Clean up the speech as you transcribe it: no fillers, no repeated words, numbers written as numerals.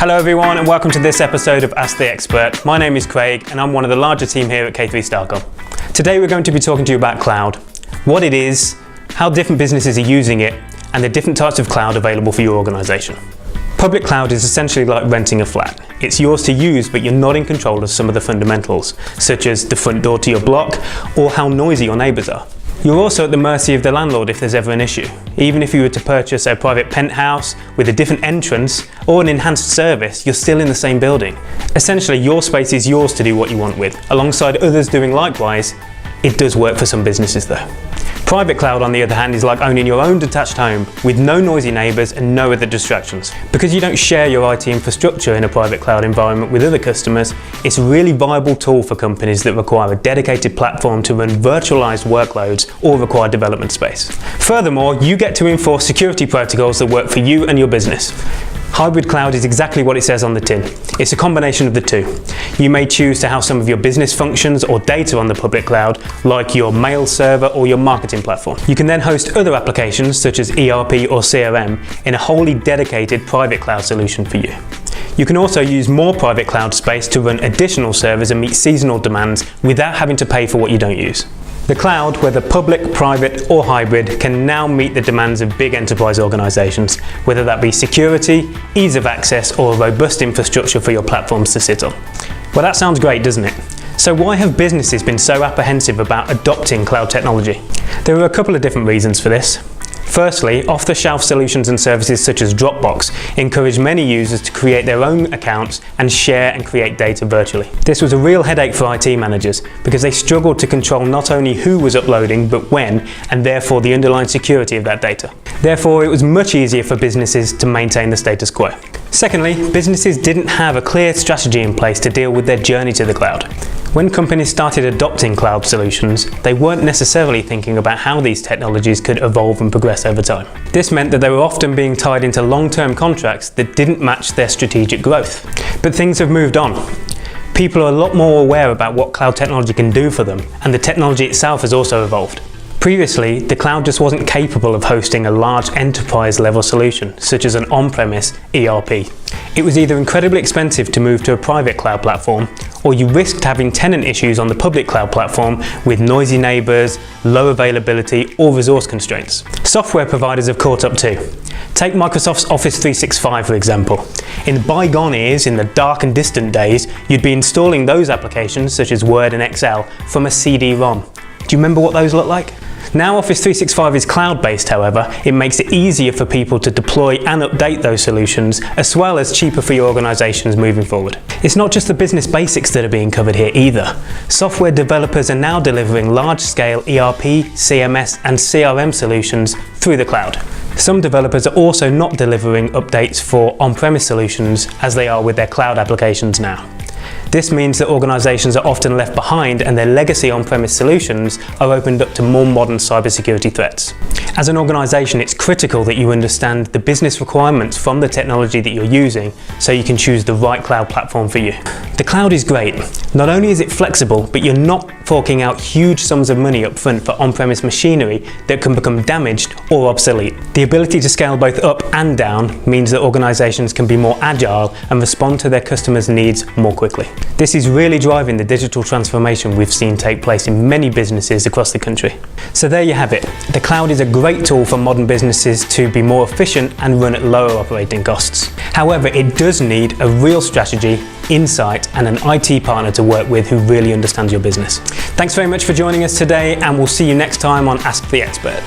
Hello everyone and welcome to this episode of Ask the Expert. My name is Craig and I'm one of the larger team here at K3 Starcom. Today we're going to be talking to you about cloud, what it is, how different businesses are using it, and the different types of cloud available for your organisation. Public cloud is essentially like renting a flat. It's yours to use, but you're not in control of some of the fundamentals, such as the front door to your block or how noisy your neighbours are. You're also at the mercy of the landlord if there's ever an issue. Even if you were to purchase a private penthouse with a different entrance or an enhanced service, you're still in the same building. Essentially, your space is yours to do what you want with, alongside others doing likewise. It does work for some businesses though. Private cloud, on the other hand, is like owning your own detached home with no noisy neighbours and no other distractions. Because you don't share your IT infrastructure in a private cloud environment with other customers, it's a really viable tool for companies that require a dedicated platform to run virtualized workloads or require development space. Furthermore, you get to enforce security protocols that work for you and your business. Hybrid cloud is exactly what it says on the tin. It's a combination of the two. You may choose to have some of your business functions or data on the public cloud, like your mail server or your marketing platform. You can then host other applications such as ERP or CRM in a wholly dedicated private cloud solution for you. You can also use more private cloud space to run additional servers and meet seasonal demands without having to pay for what you don't use. The cloud, whether public, private or hybrid, can now meet the demands of big enterprise organisations, whether that be security, ease of access or a robust infrastructure for your platforms to sit on. Well, that sounds great, doesn't it? So why have businesses been so apprehensive about adopting cloud technology? There are a couple of different reasons for this. Firstly, off-the-shelf solutions and services such as Dropbox encourage many users to create their own accounts and share and create data virtually. This was a real headache for IT managers because they struggled to control not only who was uploading but when, and therefore the underlying security of that data. Therefore, it was much easier for businesses to maintain the status quo. Secondly, businesses didn't have a clear strategy in place to deal with their journey to the cloud. When companies started adopting cloud solutions, they weren't necessarily thinking about how these technologies could evolve and progress over time. This meant that they were often being tied into long-term contracts that didn't match their strategic growth. But things have moved on. People are a lot more aware about what cloud technology can do for them, and the technology itself has also evolved. Previously, the cloud just wasn't capable of hosting a large enterprise-level solution, such as an on-premise ERP. It was either incredibly expensive to move to a private cloud platform, or you risked having tenant issues on the public cloud platform with noisy neighbours, low availability, or resource constraints. Software providers have caught up too. Take Microsoft's Office 365 for example. In bygone years, in the dark and distant days, you'd be installing those applications, such as Word and Excel, from a CD-ROM. Do you remember what those look like? Now Office 365 is cloud-based, however, it makes it easier for people to deploy and update those solutions, as well as cheaper for your organisations moving forward. It's not just the business basics that are being covered here either. Software developers are now delivering large-scale ERP, CMS and CRM solutions through the cloud. Some developers are also not delivering updates for on-premise solutions as they are with their cloud applications now. This means that organisations are often left behind and their legacy on-premise solutions are opened up to more modern cybersecurity threats. As an organisation, it's critical that you understand the business requirements from the technology that you're using so you can choose the right cloud platform for you. The cloud is great. Not only is it flexible, but you're not forking out huge sums of money up front for on-premise machinery that can become damaged or obsolete. The ability to scale both up and down means that organisations can be more agile and respond to their customers' needs more quickly. This is really driving the digital transformation we've seen take place in many businesses across the country. So there you have it. The cloud is a great tool for modern businesses to be more efficient and run at lower operating costs. However, it does need a real strategy, insight and an IT partner to work with who really understands your business. Thanks very much for joining us today, and we'll see you next time on Ask the Expert.